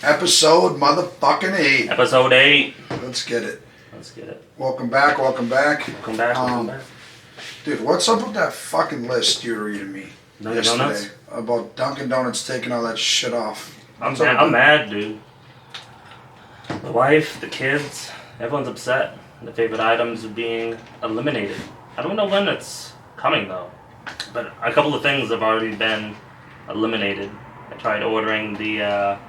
Episode motherfucking 8. Episode 8. Let's get it. Let's get it. Welcome back. Welcome back. Welcome back. Dude, what's up with that fucking list you were reading me Dunkin' yesterday Donuts? about Dunkin' Donuts taking all that shit off? I'm mad, dude. The wife, the kids, everyone's upset. The favorite items are being eliminated. I don't know when it's coming though, but a couple of things have already been eliminated. I tried ordering the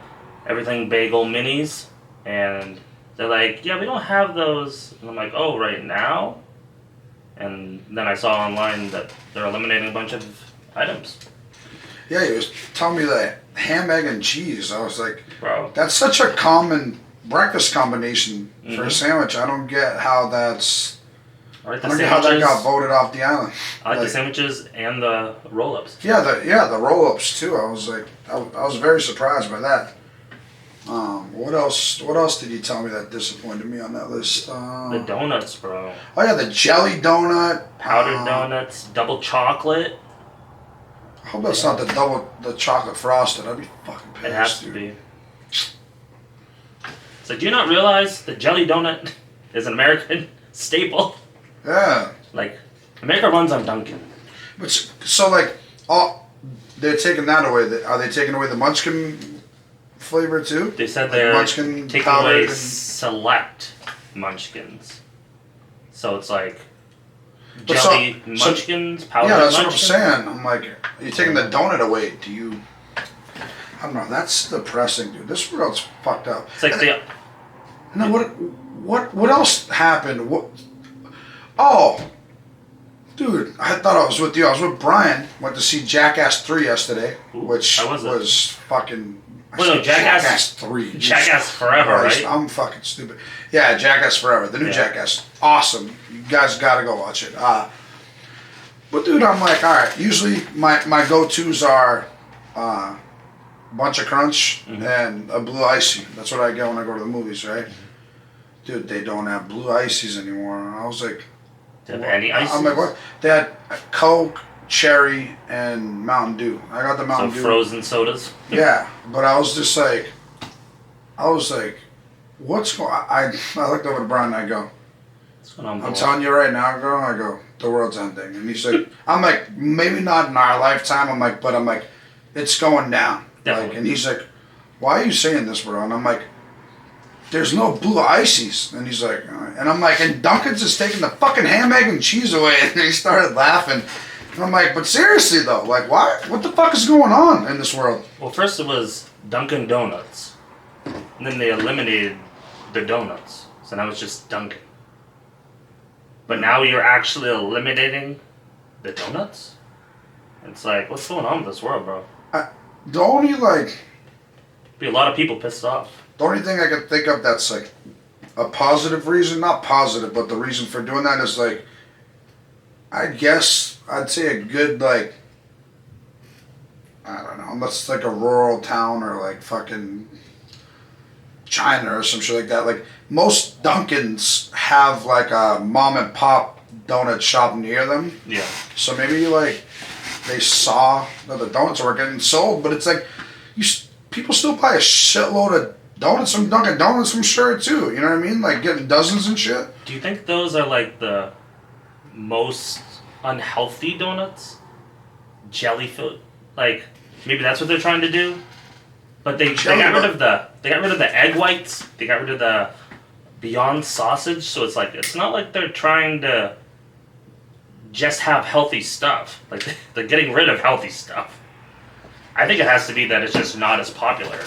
everything bagel minis, and they're like, yeah, we don't have those. And I'm like, oh, right now? And then I saw online that they're eliminating a bunch of items. Yeah, he was telling me that ham, egg, and cheese. I was like, Bro. that's such a common breakfast combination for a sandwich. I don't get how that's... I don't get how that got voted off the island. I like the sandwiches and the roll-ups. Yeah, the roll-ups too. I was like, I was very surprised by that. What else? What else did you tell me that disappointed me on that list? The donuts, bro. Oh yeah, the jelly donut, powdered donuts, double chocolate. I hope that's not the chocolate frosted. I'd be fucking pissed. It has to be. So do you not realize the jelly donut is an American staple? Yeah. Like, America runs on Dunkin'. But so like, they're taking that away. Are they taking away the Munchkin flavor too? They said like they're Munchkin taking away select Munchkins. So it's like jelly Munchkins, powdered Munchkins. Yeah, that's what I'm saying. I'm like, you're taking the donut away. Do you? I don't know. That's depressing, dude. This world's fucked up. It's like No, what else happened? Oh, dude, I thought I was with you. I was with Brian. Went to see Jackass 3 yesterday, which was fucking... Well, no, Jackass 3. Jackass Forever, right? I'm fucking stupid. Yeah, Jackass Forever. The new Jackass. Awesome. You guys gotta go watch it. But dude, I'm like, alright, usually my go-tos are Bunch of Crunch and a Blue Icy. That's what I get when I go to the movies, right? Dude, they don't have Blue Ices anymore. I was like... Do they have any ices? I'm like, what? They had Coke, Cherry, and Mountain Dew. I got the Mountain Dew. So frozen sodas? Yeah, but I was just like... what's going on? I looked over to Brian and I go... What's going on, I'm telling you right now, girl, I go, the world's ending. And he's like... I'm like, maybe not in our lifetime. I'm like, it's going down. Like, and he's like, why are you saying this, bro? And I'm like... There's no Blue Ices. And he's like, all right. And I'm like, and Dunkin's is taking the fucking ham, egg, and cheese away. And he started laughing. And I'm like, but seriously though, like, why? What the fuck is going on in this world? Well, first it was Dunkin' Donuts. And then they eliminated the donuts. So now it's just Dunkin'. But now you're actually eliminating the donuts? It's like, what's going on with this world, bro? The only, like... Be a lot of people pissed off. The only thing I can think of that's like a positive reason, not positive, but the reason for doing that is like, I guess I'd say a good, like, I don't know, unless it's like a rural town or like fucking China or some shit like that. Like most Dunkins have like a mom and pop donut shop near them. Yeah. So maybe like they saw that the donuts were getting sold, but it's like people still buy a shitload of donuts from Dunkin' Donuts, I'm sure, too. You know what I mean? Like, getting dozens and shit. Do you think those are, like, the most unhealthy donuts? Jelly filled? Like, maybe that's what they're trying to do? But they got rid of the egg whites. They got rid of the Beyond sausage. So it's like, it's not like they're trying to just have healthy stuff. Like, they're getting rid of healthy stuff. I think it has to be that it's just not as popular.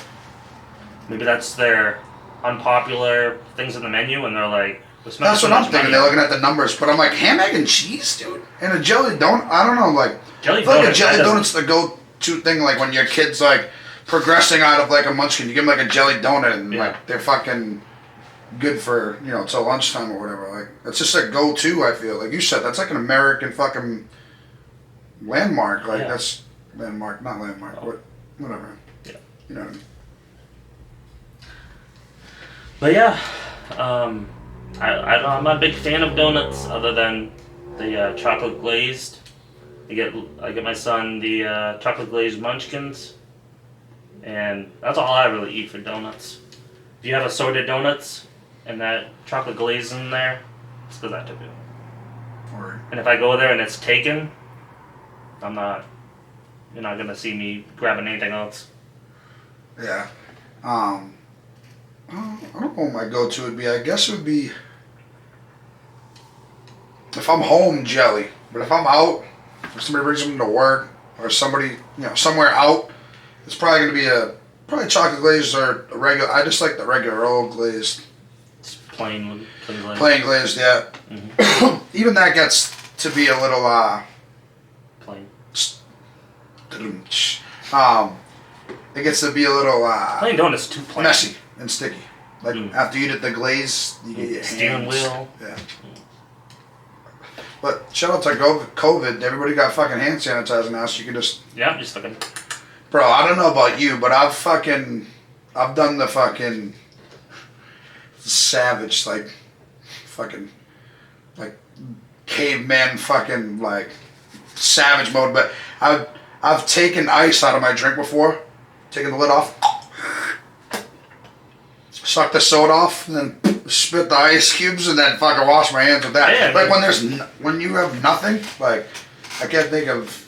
Maybe that's their unpopular things in the menu, and they're like... That's what I'm thinking. They're looking at the numbers, but I'm like, ham, egg, and cheese, dude? And a jelly donut? I don't know, like... Jelly donut, a jelly donut's the go-to thing, like, when your kid's, like, progressing out of, like, a munchkin, you give them, like, a jelly donut, and, like, they're fucking good for, you know, till lunchtime or whatever. Like, that's just a go-to, I feel. Like you said, that's like an American fucking landmark. Like, that's... Landmark, not landmark, whatever. Yeah. You know what I mean? But yeah, I'm not a big fan of donuts other than the chocolate glazed. I get my son the chocolate glazed munchkins. And that's all I really eat for donuts. If you have assorted donuts and that chocolate glaze in there, it's because I took it. Right. And if I go there and it's taken, you're not gonna see me grabbing anything else. Yeah. I don't know what my go-to would be. I guess it would be if I'm home, jelly. But if I'm out, if somebody brings them to work or somebody, somewhere out, it's probably gonna be probably chocolate glazed or a regular. I just like the regular old glazed. It's plain glazed. Plain glazed, yeah. Mm-hmm. Even that gets to be a little plain. It gets to be a little plain donuts too plain. Messy and sticky. Like after you eat the glaze, you get your steering wheel. Yeah. But shout out to COVID. Everybody got fucking hand sanitizer now, so you can just. Yeah, just fucking. Bro, I don't know about you, but I've done the fucking savage, like caveman fucking like savage mode. But I've taken ice out of my drink before, taken the lid off, sucked the soda off, and then spit the ice cubes, and then fucking wash my hands with that. Yeah, like when you have nothing, like I can't think of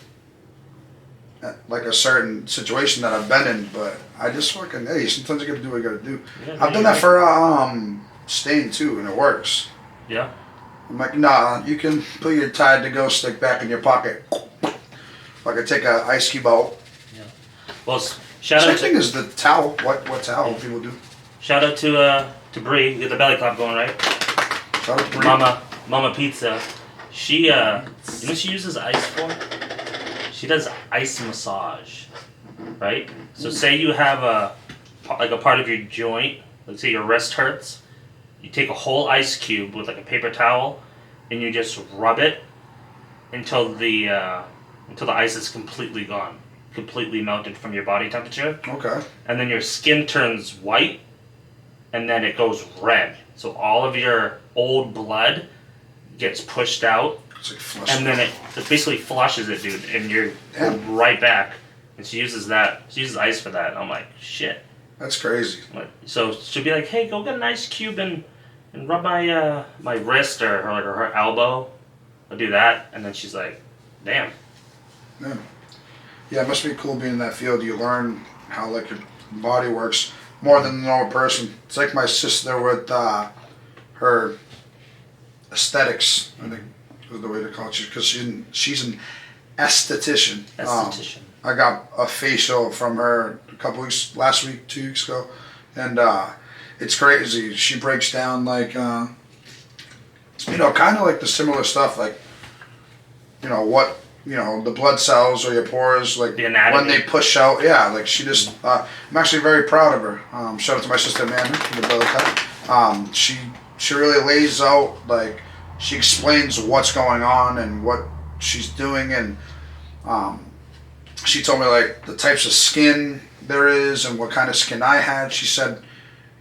like a certain situation that I've been in, but I just fucking sometimes you gotta do what you gotta do. Yeah, I've done that for stain too, and it works. Yeah. I'm like, nah, you can put your Tide to Go stick back in your pocket. Like I take an ice cube out. Yeah. Well, shout out. Same thing as the towel. What towel people do? Shout out to Bree. You get the belly clap going, right? Shout out to Bree. Mama Pizza. She you know what she uses ice for? She does ice massage, right? So say you have a part of your joint, let's say your wrist hurts, you take a whole ice cube with like a paper towel, and you just rub it until the ice is completely gone, completely melted from your body temperature. Okay. And then your skin turns white, and then it goes red. So all of your old blood gets pushed out. And then it basically flushes it, dude, and you're right back. And she uses ice for that. And I'm like, shit. That's crazy. So she'll be like, hey, go get an ice cube and rub my my wrist or her elbow. I'll do that. And then she's like, damn. Yeah, it must be cool being in that field. You learn how like your body works more than the normal person. It's like my sister with her aesthetics, I think. Is the way to call it, because she's an esthetician. I got a facial from her last week, 2 weeks ago, and it's crazy. She breaks down like, kind of like the similar stuff, like, what, the blood cells or your pores, like the anatomy. When they push out. Yeah, like she just. I'm actually very proud of her. Shout out to my sister Amanda from the Belly Cut. She really lays out like. She explains what's going on and what she's doing, and she told me like the types of skin there is and what kind of skin I had. She said,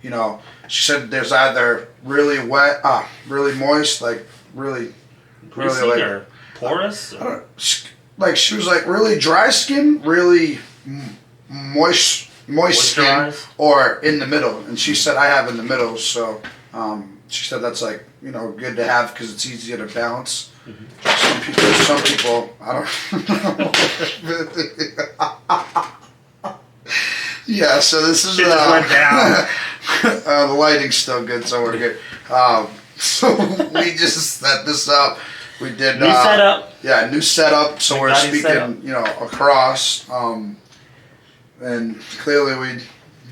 there's either really wet, really moist, like really, greasy, really like or porous. Like she was like really dry skin, really moist skin, or in the middle. And she said I have in the middle, so. She said that's like, good to have because it's easier to balance. Mm-hmm. Some people, I don't. Yeah, so this is. Shit just went down. The lighting's still good, so we're good. So we just set this up. We did new setup. Yeah, new setup. So we're speaking, across. And clearly we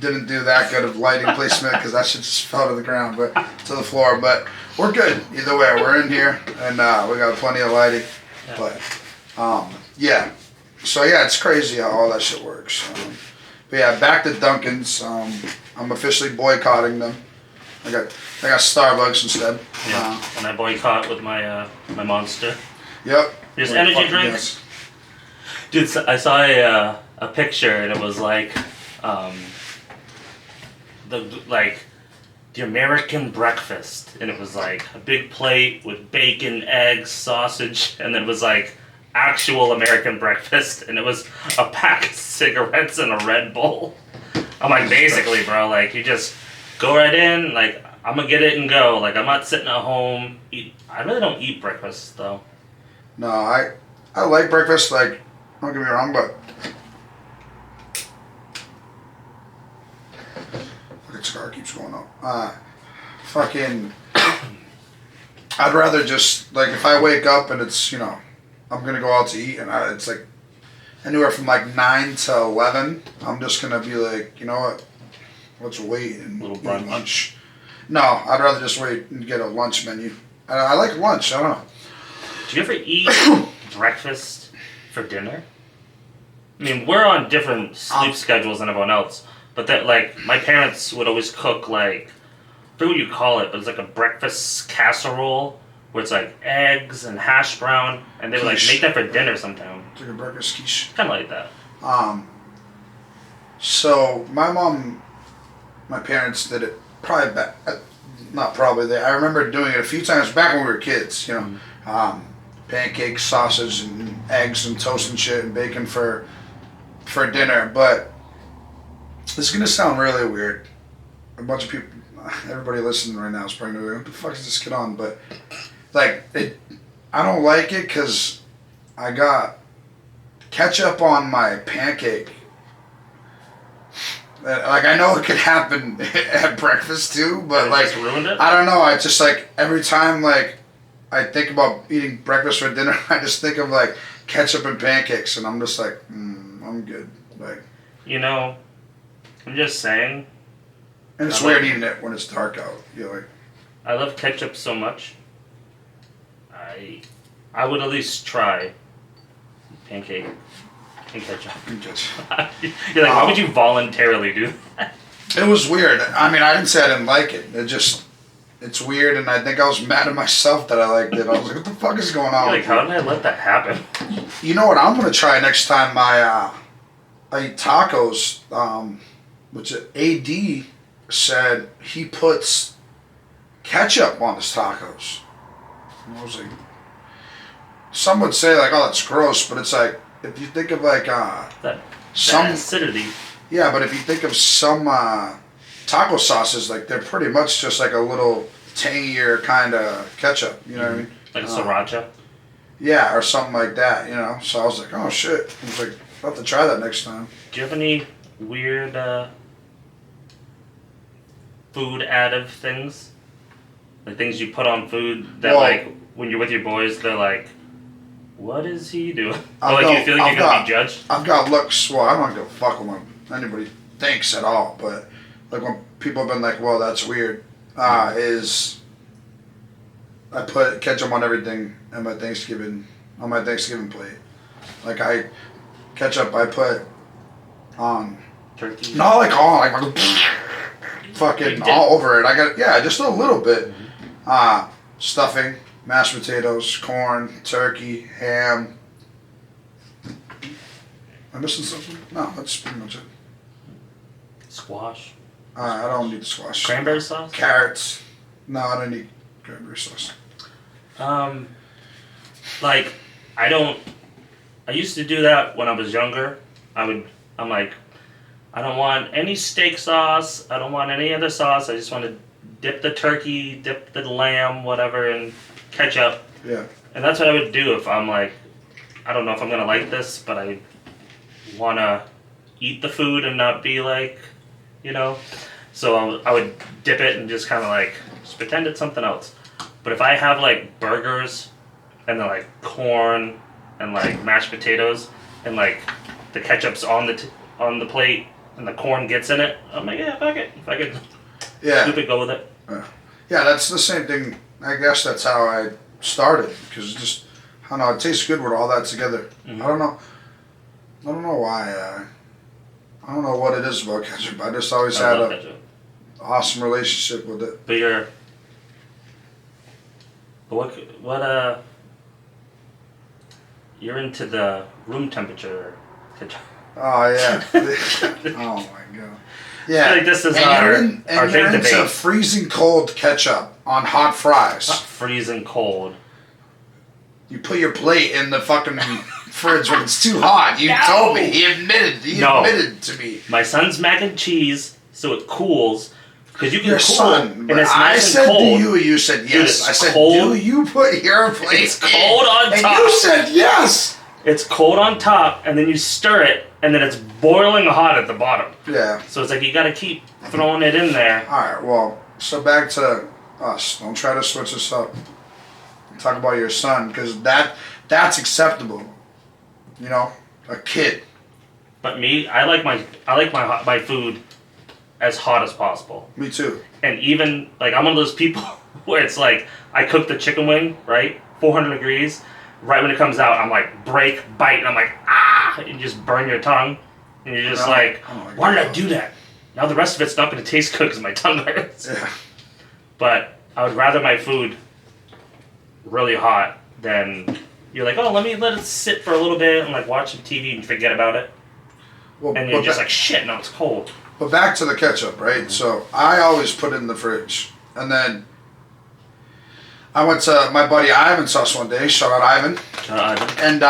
didn't do that good of lighting placement because that shit just fell to the ground, but to the floor. But we're good either way. We're in here and we got plenty of lighting. Yeah. But yeah, so yeah, it's crazy how all that shit works. But yeah, back to Dunkin's. I'm officially boycotting them. I got Starbucks instead. Yeah, and I boycott with my my Monster. Yep. There's energy drinks. Dude, I saw a picture and it was like. The American breakfast, and it was like a big plate with bacon, eggs, sausage, and then it was like actual American breakfast, and it was a pack of cigarettes and a Red Bull. I'm like, basically, bro, like, you just go right in, like, I'm gonna get it and go. Like, I'm not sitting at home. I really don't eat breakfast, though. No, I like breakfast, like, don't get me wrong, but fucking cigar keeps going up. Fucking, I'd rather just, like, if I wake up and it's, I'm gonna go out to eat and it's like anywhere from like 9 to 11, I'm just gonna be like, you know what, let's wait and Little eat brunch. lunch. No, I'd rather just wait and get a lunch menu. I like lunch, I don't know. Do you ever eat breakfast for dinner? I mean, we're on different sleep schedules than everyone else, but that, like, my parents would always cook, like, I forget what you call it, but it's like a breakfast casserole where it's like eggs and hash brown, and they would like make that for dinner sometime. It's like a breakfast quiche. Kind of like that. So my parents did it probably not probably. I remember doing it a few times back when we were kids. Pancakes, sausage, and eggs and toast and shit and bacon for dinner. But this is gonna sound really weird. A bunch of people, everybody listening right now is probably like, "What the fuck is this kid on?" But like I don't like it because I got ketchup on my pancake. Like, I know it could happen at breakfast too, but like, just ruined it? I don't know. I just like every time like I think about eating breakfast for dinner, I just think of like ketchup and pancakes, and I'm just like, I'm good. Like, I'm just saying. And it's weird eating it when it's dark out. You're like, I love ketchup so much. I would at least try pancake and ketchup. You're like, why would you voluntarily do that? It was weird. I mean, I didn't say I didn't like it. It's weird, and I think I was mad at myself that I liked it. I was like, what the fuck is going on? You're like, how did I let that happen? You know what I'm going to try next time I eat tacos, which AD said he puts ketchup on his tacos. And I was like, some would say like, oh, that's gross, but it's like, if you think of like some acidity. Yeah, but if you think of some taco sauces, like they're pretty much just like a little tangier kind of ketchup. You know what I mean? Like sriracha. Yeah, or something like that. So I was like, oh shit. I was like, I'll have to try that next time. Do you have any weird food additive things? Like things you put on food that like when you're with your boys, they're like, what is he doing? Or like you feel like you're going to be judged? I've got looks, well, I don't give a fuck what anybody thinks at all, but like when people have been like, well, that's weird, is I put ketchup on everything on my Thanksgiving plate. Like I put on turkey. Not like all, like fucking all over it. I got just a little bit. Stuffing, mashed potatoes, corn, turkey, ham. Am I missing something? No, that's pretty much it. Squash. I don't need the squash. Cranberry sauce. Carrots. No, I don't need cranberry sauce. Like I used to do that when I was younger. I'm like, I don't want any steak sauce. I don't want any other sauce. I just want to dip the turkey, dip the lamb, whatever, in ketchup. Yeah. And that's what I would do if I'm like, I don't know if I'm going to like this, but I want to eat the food and not be like, So I would dip it and just kind of like, just pretend it's something else. But if I have like burgers and then like corn and like mashed potatoes and like the ketchup's on the plate and the corn gets in it, I'm like, yeah, fuck it. If I could scoop it, go with it. Yeah, that's the same thing. I guess that's how I started, because I don't know, it tastes good with all that together. Mm-hmm. I don't know why. I don't know what it is about ketchup. I just always had an awesome relationship with it. But you're into the room temperature ketchup. Oh yeah. Oh my god. Yeah. I feel like this is our big into debate. Freezing cold ketchup on hot fries. Not freezing cold. You put your plate in the fucking fridge when it's too hot. You told me. He admitted to me. My son's mac and cheese, so it cools. Because you can Your cool son, and but it's I nice said and cold. to you said yes. Dude, I said, cold. do you put your place It's cold on and top. you said yes. It's cold on top, and then you stir it, and then it's boiling hot at the bottom. Yeah. So it's like you gotta keep throwing it in there. Alright, well, so back to us. Don't try to switch this up. Talk about your son, because that's acceptable. You know, a kid. But me, I like my food as hot as possible. Me too. And even like I'm one of those people where it's like I cook the chicken wing, right? 400 degrees. Right when it comes out, I'm like break, bite, and I'm like and you just burn your tongue, and you're just like, why did I do that? Now the rest of it's not going to taste good because my tongue hurts. Yeah. But I would rather my food really hot than you're like, oh, let it sit for a little bit and like watch some TV and forget about it. Well, And you're just like, shit, now it's cold. But back to the ketchup, right? So I always put it in the fridge. And then I went to my buddy Ivan's house one day. Shout out Ivan. And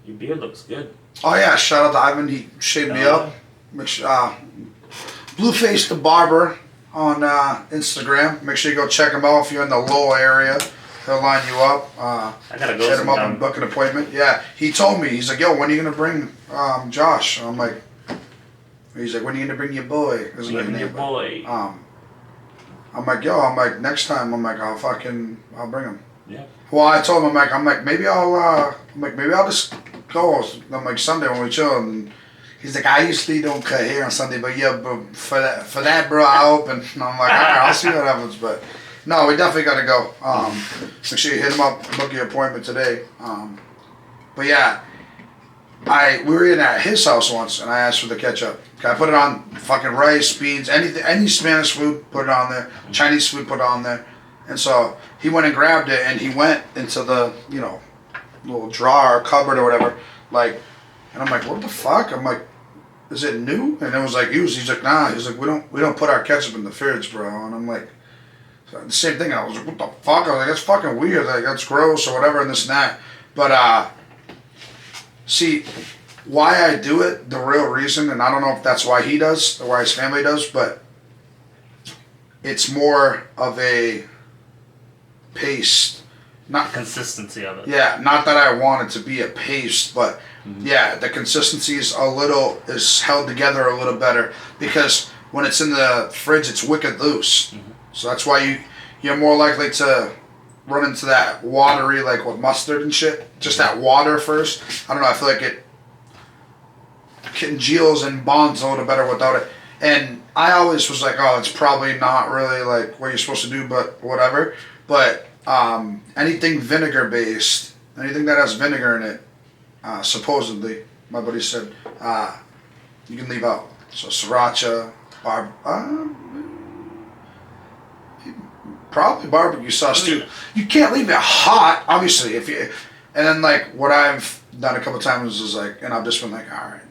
your beard looks good. oh yeah, shout out to Ivan. He shaved me up. Blueface the Barber on Instagram. Make sure you go check him out if you're in the Lowell area. He'll line you up. I gotta go. Hit him up and book an appointment. Yeah, he told me. He's like, yo, when are you gonna bring Josh? And I'm like, he's like, when are you gonna bring your boy? Your boy. I'm like, yo, next time, I'll bring him. Yeah. Well, I told him, I'm like, maybe I'll just go. I'm like, Sunday when we chill. And he's like, I usually don't cut hair on Sunday, but yeah, but for that, bro, I open. And I'm like, all right, I'll see what happens. But no, we definitely got to go. Make sure you hit him up, book your appointment today. But yeah, we were in at his house once, and I asked for the ketchup. I put it on fucking rice, beans, anything, any Spanish food, put it on there. Chinese food, put it on there. And so he went and grabbed it, and he went into the, little drawer or cupboard or whatever, and I'm like, what the fuck? I'm like, is it new? And it was like used. He's like, nah. He's like, we don't put our ketchup in the fridge, bro. And I'm like, the same thing. I was like, what the fuck? I was like, that's fucking weird. Like, that's gross or whatever and this and that. But see, why I do it, the real reason, and I don't know if that's why he does or why his family does, but it's more of a paste. Not consistency of it. Yeah, not that I want it to be a paste, but yeah, the consistency is held together a little better because when it's in the fridge, it's wicked loose. Mm-hmm. So that's why you're more likely to run into that watery, like with mustard and shit. Just that water first. I don't know. I feel like it congeals and bonds a little better without it. And I always was like, oh, it's probably not really like what you're supposed to do, but whatever. But anything vinegar based, anything that has vinegar in it, supposedly, my buddy said, you can leave out. So sriracha, probably barbecue sauce too. You can't leave it hot, obviously. And then like what I've done a couple times is like, and I've just been like, all right,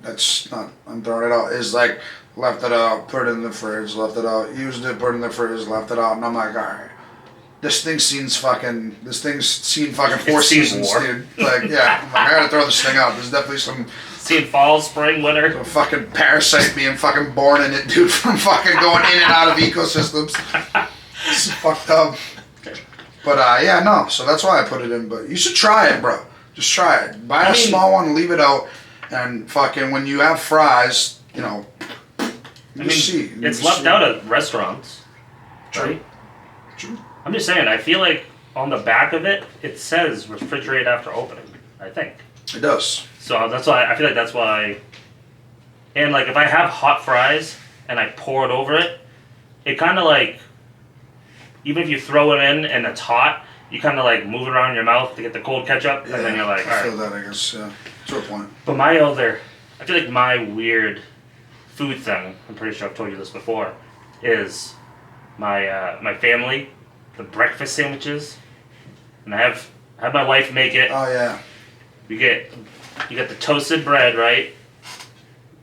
I'm throwing it out. Is like left it out, put it in the fridge, left it out, used it, put it in the fridge, left it out, and I'm like, all right. This thing's seen fucking 4 seasons, dude. Like, yeah, I'm like, I gotta throw this thing out. There's definitely some... Seen fall, spring, winter. Some fucking parasite being fucking born in it, dude, from fucking going in and out of ecosystems. It's fucked up. But, yeah, no, so that's why I put it in. But you should try it, bro. Just try it. Buy a small one, leave it out, and fucking when you have fries, see. It's left out at restaurants, right? True. I'm just saying, I feel like on the back of it, it says refrigerate after opening, I think. It does. So that's why, I feel like that's why, and like if I have hot fries and I pour it over it, it kind of like, even if you throw it in and it's hot, you kind of like move it around your mouth to get the cold ketchup, and then you're like, all right. I feel that, I guess, yeah. To a point. But I feel like my weird food thing, I'm pretty sure I've told you this before, is my family, the breakfast sandwiches, and I have my wife make it. Oh yeah. You get the toasted bread, right?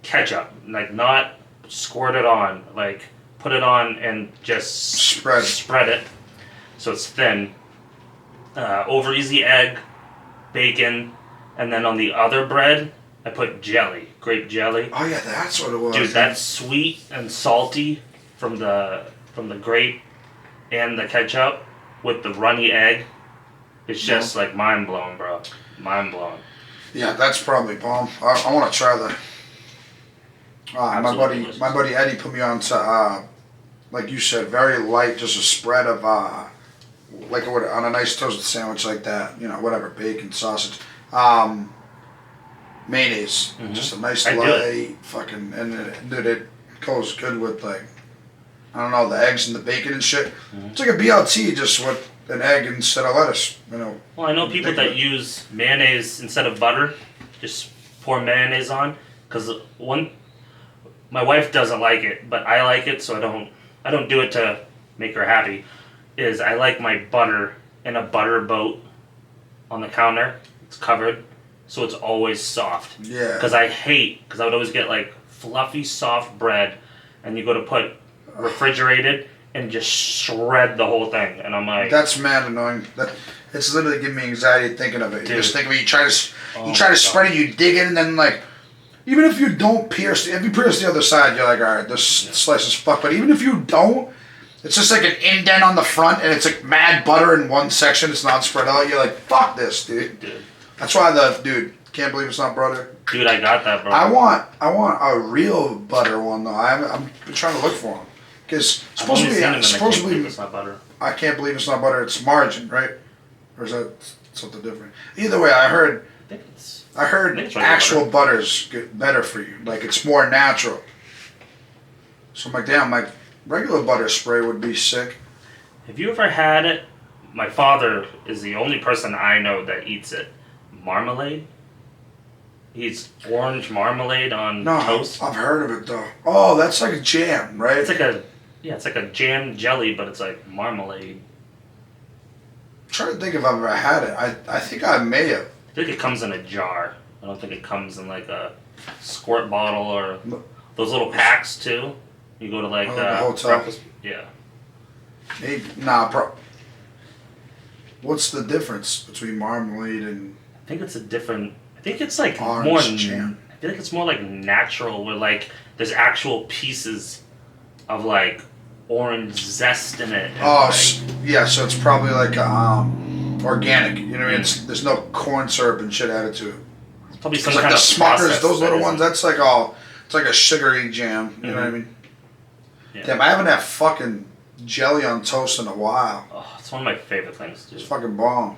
Ketchup, like not squirt it on, like put it on and just spread it, so it's thin. Over easy egg, bacon, and then on the other bread, I put jelly, grape jelly. Oh yeah, that's what it was. Dude, that's sweet and salty from the grape and the ketchup with the runny egg. It's just like mind blowing, bro. Mind blowing. Yeah, that's probably bomb. I want to try that. My buddy Eddie put me on to like you said, very light, just a spread of like on a nice toasted sandwich like that. You know, whatever, bacon, sausage, mayonnaise, just a nice light fucking, and dude, it goes good with like, I don't know, the eggs and the bacon and shit. It's like a BLT just with an egg instead of lettuce. You know. Well, I know people that use mayonnaise instead of butter. Just pour mayonnaise on, because my wife doesn't like it, but I like it, so I don't do it to make her happy. Is I like my butter in a butter boat on the counter. It's covered, so it's always soft. Yeah. Because I would always get like fluffy, soft bread, and you go to put refrigerated and just shred the whole thing, and I'm like, that's mad annoying. It's literally giving me anxiety thinking of it. You just think of it. You try to spread it, you dig it, and then like, even if you don't pierce, if you pierce the other side, you're like, all right, this slice is fucked. But even if you don't, it's just like an indent on the front, and it's like mad butter in one section. It's not spread out. You're like, fuck this, dude. That's why can't believe it's not butter. Dude, I got that, bro. I want a real butter one though. I'm trying to look for them because supposedly it's not butter. I can't believe it's not butter. It's margarine, right? Or is that something different? Either way, I heard actual butter's better for you. Like, it's more natural. So I'm like, damn, like, regular butter spray would be sick. Have you ever had it? My father is the only person I know that eats it. Marmalade? He's orange marmalade on toast. I've heard of it, though. Oh, that's like a jam, right? It's like a jam jelly, but it's like marmalade. I'm trying to think if I've ever had it. I think I may have. I think it comes in a jar. I don't think it comes in like a squirt bottle or those little packs too. You go to like the hotel. Breakfast. Yeah. Maybe what's the difference between marmalade and? I think it's like orange jam. I feel like it's more like natural, where like there's actual pieces of like orange zest in it. Yeah. So it's probably like organic. You know what I mean? There's no corn syrup and shit added to it. It's probably some kind of Smuckers, those little ones. That's like it's like a sugary jam. You know what I mean? Yeah. Damn, I haven't had fucking jelly on toast in a while. Oh, it's one of my favorite things, dude. It's fucking bomb.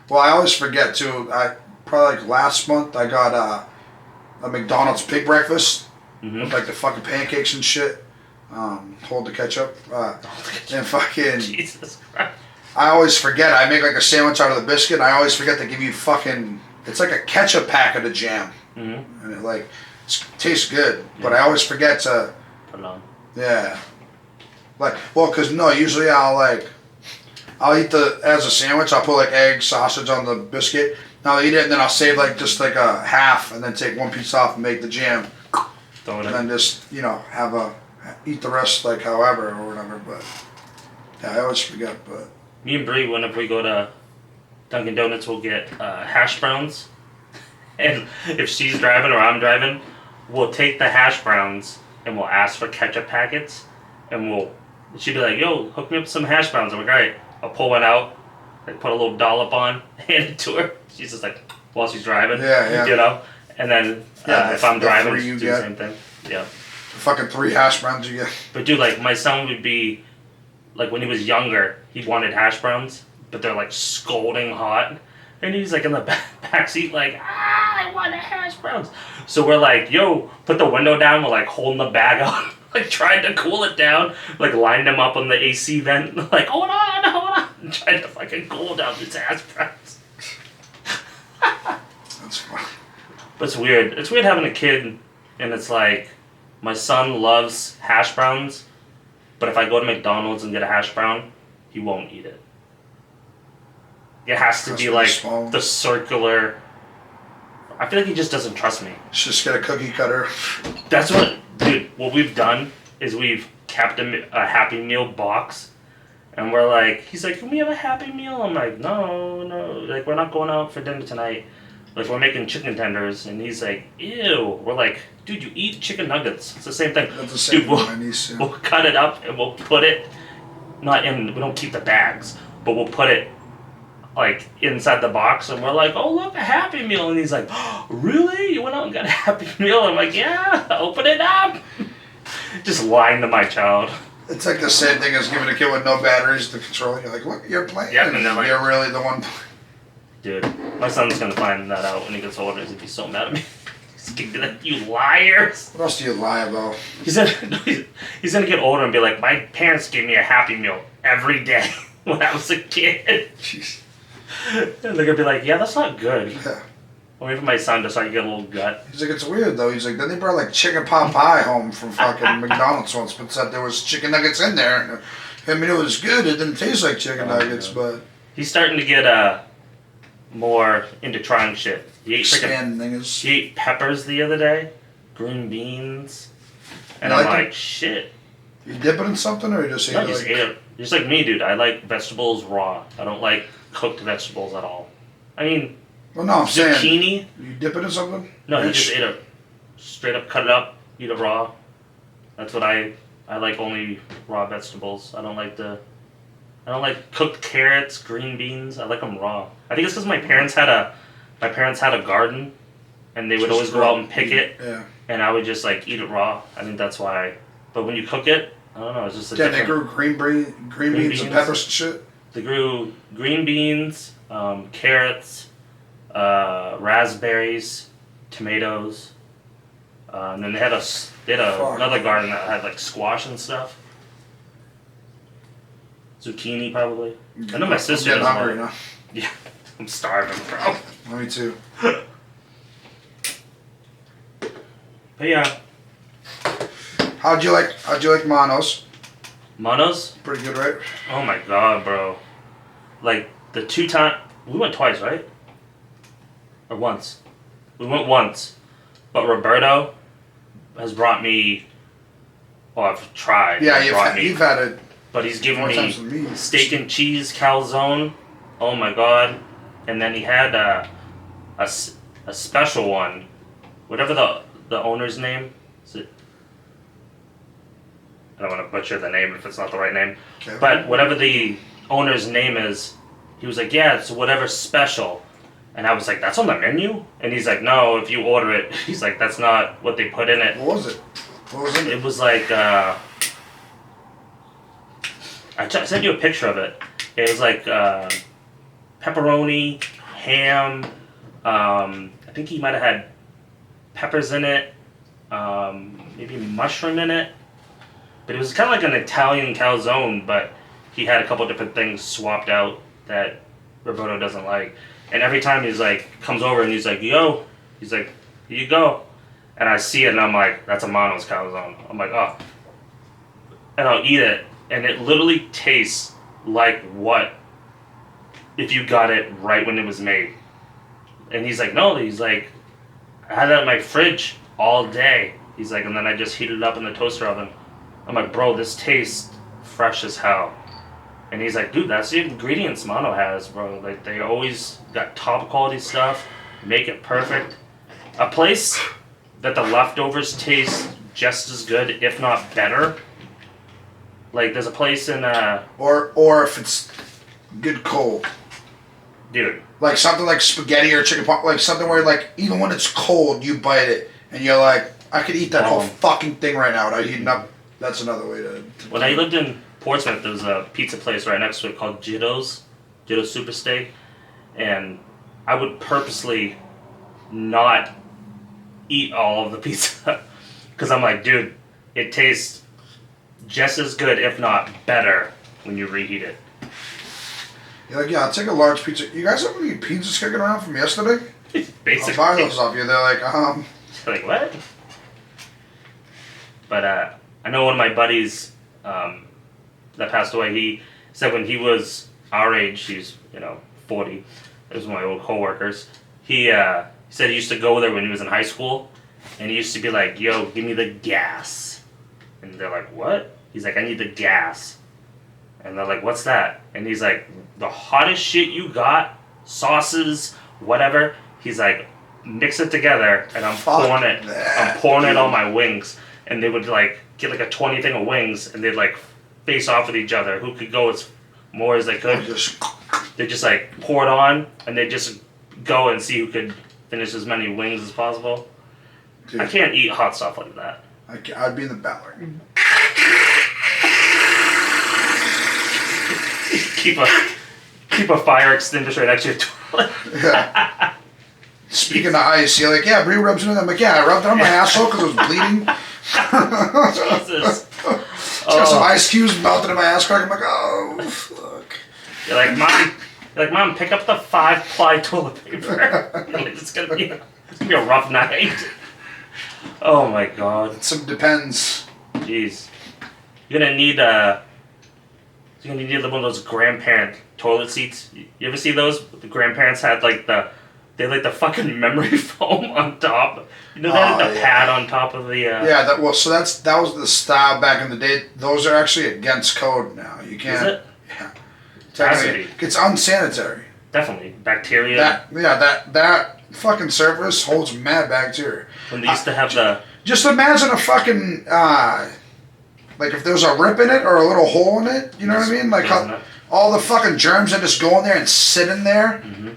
Well, I always forget too. I probably like last month I got a McDonald's pig breakfast with like the fucking pancakes and shit. Hold the ketchup. And fucking. Jesus Christ. I always forget. I make like a sandwich out of the biscuit. And I always forget to give you fucking. It's like a ketchup packet of jam, and it like tastes good. But I always forget to. Put it on. Yeah. Like, well, cause no, usually I'll eat as a sandwich. I'll put like egg, sausage on the biscuit. And I'll eat it, and then I'll save like just like a half, and then take one piece off and make the jam. Throw it in. And then just eat the rest like however or whatever. But yeah, I always forget. But me and Bree, whenever we go to Dunkin' Donuts, we'll get hash browns, and if she's driving or I'm driving, we'll take the hash browns and we'll ask for ketchup packets, and she'd be like, "Yo, hook me up with some hash browns." I'm like, "All right." I'll pull one out, like put a little dollop on, hand it to her. She's just like, while she's driving, you know. And then if I'm driving, do the same thing. Yeah. The fucking 3 hash browns you get. But dude, like my son would be, like when he was younger, he wanted hash browns, but they're like scalding hot, and he's like in the back seat, like, I want a hash browns. So we're like, yo, put the window down. We're like holding the bag out, like trying to cool it down, like lining them up on the AC vent, like hold on, and trying to fucking cool down these hash browns. That's fun. But it's weird. It's weird having a kid, and it's like, my son loves hash browns, but if I go to McDonald's and get a hash brown, he won't eat it. It has to be like the circular. I feel like he just doesn't trust me. Just get a cookie cutter. That's what, dude. What we've done is we've kept a Happy Meal box, And we're like, he's like, can we have a Happy Meal? I'm like, no, like we're not going out for dinner tonight. Like we're making chicken tenders, and he's like, ew. We're like, dude, you eat chicken nuggets. It's the same thing. That's the same Dude, thing with my niece. Yeah. we'll cut it up and we'll put it, not in, we don't keep the bags, but we'll put it like inside the box, and we're like, oh look, a Happy Meal. And he's like, oh, really? You went out and got a Happy Meal? I'm like, yeah, open it up. Just lying to my child. It's like the same thing as giving a kid with no batteries the controller. You're like, look, you're playing. Yeah, and they're like, you're really the one. Dude, my son's gonna find that out when he gets older. He's gonna be so mad at me. He's gonna be like, you liars. What else do you lie about? He's gonna get older and be like, my parents gave me a Happy Meal every day when I was a kid. Jeez. And they're gonna be like, yeah, that's not good. Yeah. Or maybe my son just like get a little gut. He's like, it's weird though. He's like, then they brought like chicken pot pie home from fucking McDonald's once, but said there was chicken nuggets in there. And, I mean, it was good. It didn't taste like chicken nuggets, but he's starting to get more into trying shit. He ate peppers the other day, green beans, and I'm like, shit. You dip it in something, or you just eat no, it? Just ate it. Just like me, dude. I like vegetables raw. I don't like cooked vegetables at all. I mean, well, no, I'm zucchini. Saying, you dip it in something? No, you just ate it. Straight up, cut it up, eat it raw. That's what I like. Only raw vegetables. I don't like cooked carrots, green beans. I like them raw. I think it's because my parents had a garden, and they would always go out and pick it. Yeah. And I would just like eat it raw. I think that's why. But when you cook it, I don't know. It's just a different. They grew green beans and peppers and shit. They grew green beans, carrots, raspberries, tomatoes, and then they had another garden that had like squash and stuff. Zucchini probably. I know my sister doesn't hungry like. now. Yeah, I'm starving, bro. Me too. But yeah. How'd you like Monos? Monos? Pretty good, right? Oh my god, bro. Like the 2 times we went twice, right? Or once. We went once. But Roberto has brought me I've tried. Yeah, you've had it. But he's given more times me than me. steak and cheese calzone. Oh my god. And then he had a special one. Whatever the owner's name. Is it? I don't want to butcher the name if it's not the right name. Okay. But whatever the owner's name is, he was like, yeah, it's whatever special. And I was like, that's on the menu? And he's like, no, if you order it, he's like, that's not what they put in it. What was it? What was in it? It was like, I sent you a picture of it. It was like pepperoni, ham, I think he might have had peppers in it, maybe mushroom in it. But it was kind of like an Italian calzone, but he had a couple different things swapped out that Roberto doesn't like. And every time he's like, comes over and he's like, yo, he's like, here you go. And I see it and I'm like, that's a Mono's calzone. I'm like, oh. And I'll eat it. And it literally tastes like what if you got it right when it was made. And he's like, no, he's like, I had that in my fridge all day. He's like, and then I just heated it up in the toaster oven. I'm like, bro, this tastes fresh as hell. And he's like, dude, that's the ingredients Mono has, bro. Like, they always got top quality stuff, make it perfect. A place that the leftovers taste just as good, if not better. Like, there's a place in or if it's good cold, dude. Like something like spaghetti or chicken pot, like something where like even when it's cold, you bite it and you're like, I could eat that whole fucking thing right now. I'd eat it up. That's another way to when I lived in Portsmouth, there was a pizza place right next to it called Jitto's Super Steak, and I would purposely not eat all of the pizza because I'm like, dude, it tastes just as good, if not better, when you reheat it. You're like, yeah, I'll take a large pizza. You guys have any pizzas kicking around from yesterday? Basically. I'll buy those off you. They're like, Like, what? But I know one of my buddies that passed away, he said when he was our age, he's, 40, it was one of my old coworkers, he said he used to go there when he was in high school, and he used to be like, yo, give me the gas. And they're like, what? He's like, I need the gas. And they're like, what's that? And he's like, the hottest shit you got, sauces, whatever. He's like, mix it together, and I'm pouring it on my wings. And they would like get like a 20 thing of wings, and they'd like face off with each other. Who could go as more as they could? They just like pour it on, and they just go and see who could finish as many wings as possible. Dude, I can't eat hot stuff like that. I'd be in the battle. keep a fire extinguisher next to your toilet. Yeah. Speaking of ice, you're like, yeah, Bree rubs it in. I'm like, yeah, I rubbed it on my asshole because it was bleeding. Jesus. It's got some ice cubes melted in my ass crack. I'm like, oh, fuck. You're like, Mom, pick up the 5-ply toilet paper. Like, it's gonna be a rough night. Oh my God. It depends. Jeez. You're gonna need one of those grandparent toilet seats. You ever see those? The grandparents had they had the fucking memory foam on top. You know, they had the pad on top of the. Yeah, that was the style back in the day. Those are actually against code now. You can't. Is it? Yeah. Technically, it's unsanitary. Definitely, bacteria. That fucking surface holds mad bacteria. When they used to have the. Just imagine a fucking like if there's a rip in it or a little hole in it. You know what I mean? Like how all the fucking germs that just go in there and sit in there. Mm-hmm.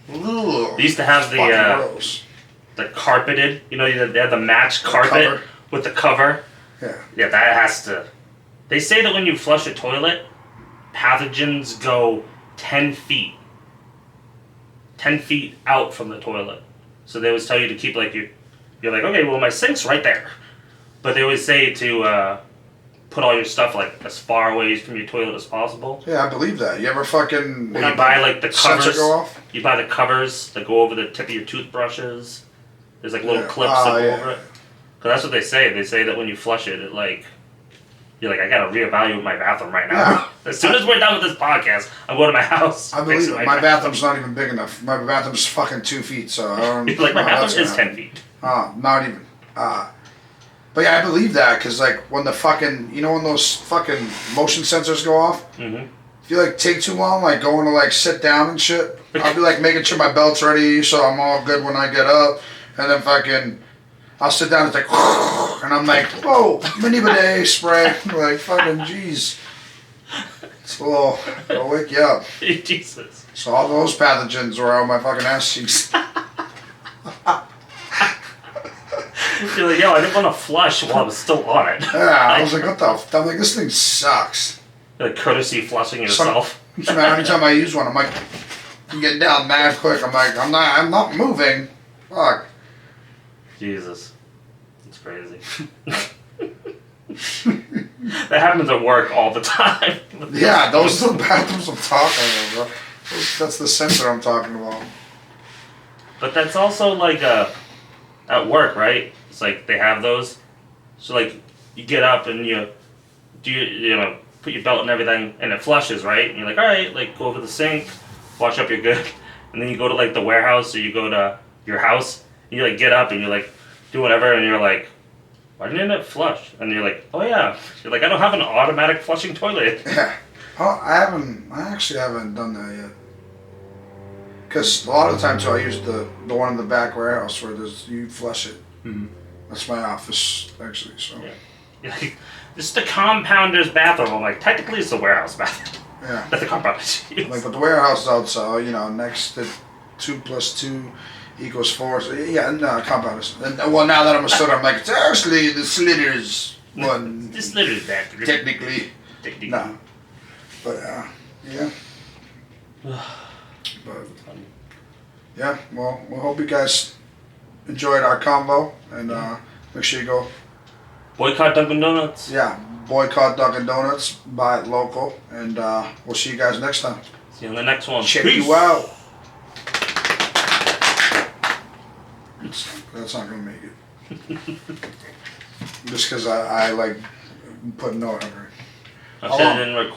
Ugh, they used to have the carpeted, you know, they had the matched carpet with the cover. Yeah. Yeah, that has to. They say that when you flush a toilet, pathogens go 10 feet. 10 feet out from the toilet. So they always tell you to keep you're like, okay, well my sink's right there. But they always say to put all your stuff as far away from your toilet as possible. Yeah, I believe that. You ever fucking... When you buy the covers, go off? You buy the covers that go over the tip of your toothbrushes. There's little clips that go over it. Because that's what they say. They say that when you flush it, you're like, I gotta reevaluate my bathroom right now. Yeah. As soon as we're done with this podcast, I'm going to my house. I believe it. My bathroom's not even big enough. My bathroom's fucking 2 feet, so I don't... my bathroom is 10 feet. Not even. But yeah, I believe that, because when the fucking... You know when those fucking motion sensors go off? Mm-hmm. If you take too long, going to sit down and shit, I'll be making sure my belt's ready so I'm all good when I get up. And then fucking... I'll sit down and and I'm like, whoa, mini bidet spray. Fucking jeez. It's it'll wake you up. Jesus. So all those pathogens were on my fucking ass cheeks. You're like, yo, I didn't want to flush while I was still on it. Yeah, I was like, what the f... I'm like, this thing sucks. Courtesy flushing yourself. Anytime I use one, I'm like, I'm getting down mad quick. I'm like, I'm not moving. Fuck. Jesus. It's crazy. That happens at work all the time. Yeah, those are the bathrooms I'm talking about, bro. That's the sensor I'm talking about. But that's also at work, right? It's they have those. So you get up and you do put your belt and everything, and it flushes, right? And you're like, all right, go over the sink, wash up, you're good. And then you go to the warehouse, or you go to your house, and you get up and you do whatever, and you're like, why didn't it flush? And you're like, oh yeah. You're like, I don't have an automatic flushing toilet. Yeah. Oh, I actually haven't done that yet. Because a lot of the time too, I use the one in the back warehouse where you flush it. Mm-hmm. That's my office, actually. So. Yeah. This is the compounder's bathroom. I'm like, technically it's the warehouse bathroom. Yeah. That's the compounder's use. But the warehouse is outside, next to 2 + 2 = 4. So yeah, no, compounders. And well, now that I'm a student, I'm like, it's actually the Slitter's one. The Slitter's bathroom. Technically. No. But yeah. But yeah, well, we hope you guys enjoyed our combo, and make sure you go boycott Dunkin' Donuts. Yeah, boycott Dunkin' Donuts, buy it local, and we'll see you guys next time. See you on the next one. Check Peace. you out. That's not gonna make it. Just because I like putting no effort. I said it didn't record.